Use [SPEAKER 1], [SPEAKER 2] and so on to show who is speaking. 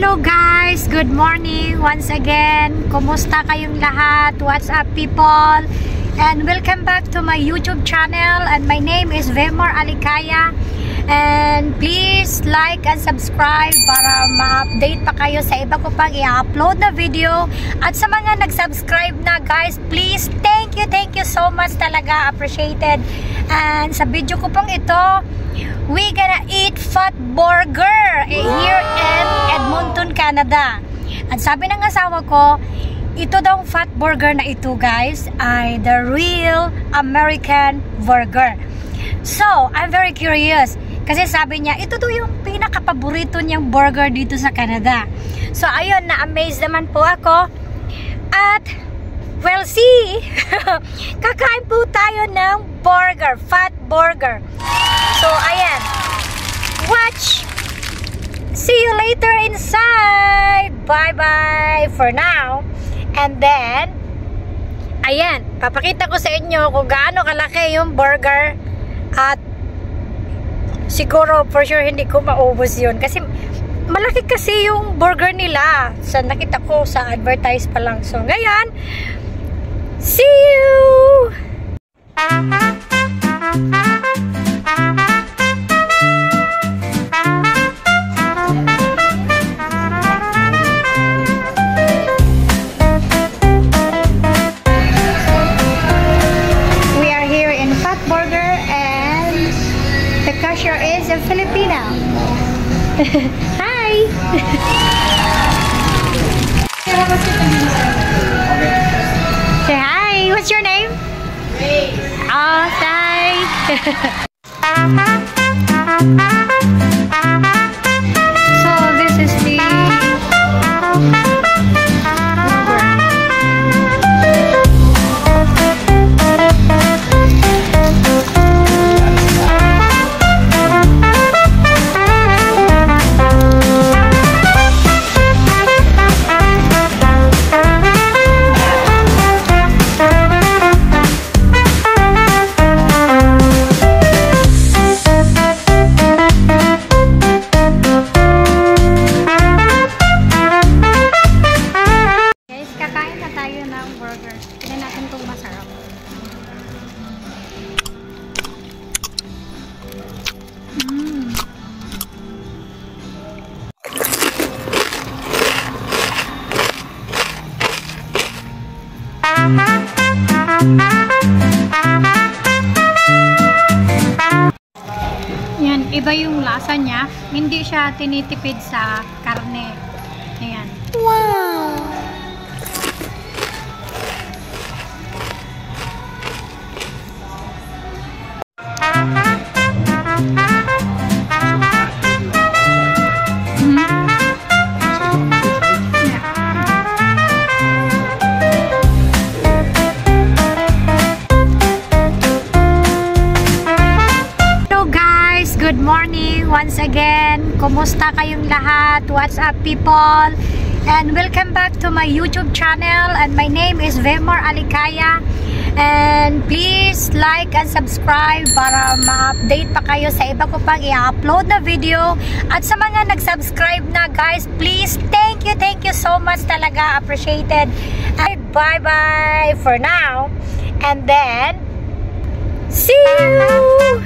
[SPEAKER 1] Hello guys! Good morning once again. Kumusta kayong lahat? What's up people? And welcome back to my YouTube channel. And my name is Vemor Alicaya. And please like and subscribe para ma-update pa kayo sa iba ko pang i-upload na video. At sa mga nag-subscribe na guys, please thank you so much talaga. Appreciated. And sa video ko pong ito, we gonna eat fat burger here in Edmonton, Canada. At sabi ng asawa ko, ito daw fat burger na ito guys ay the real American burger. So, I'm very curious kasi sabi niya, ito daw yung pinaka-paborito niyang burger dito sa Canada. So, ayun, na-amaze naman po ako. At, well, see, kakain po tayo ng burger, fat burger. So, ayan. Watch. See you later inside. Bye-bye for now. And then, ayan. Papakita ko sa inyo kung gaano kalaki yung burger. At, siguro, for sure, hindi ko maubos yun. Kasi, malaki kasi yung burger nila. Sa nakita ko sa advertise pa lang. So, ngayon, see you! Cashier is a Filipino. Hi! Say hi! What's your name? Ray. Oh, hi! So, this is the burger. Tignan natin kung masarap. Yan, iba yung lasa niya. Hindi siya tinitipid sa karne. Ayan. Wow! Good morning once again. Kumusta kayong lahat? What's up people? And welcome back to my YouTube channel. And my name is Vemor Alicaya. And please like and subscribe para ma-update pa kayo sa iba ko pang i-upload na video. At sa mga nag-subscribe na guys, please thank you so much talaga. Appreciated. Bye-bye for now. And then, see you!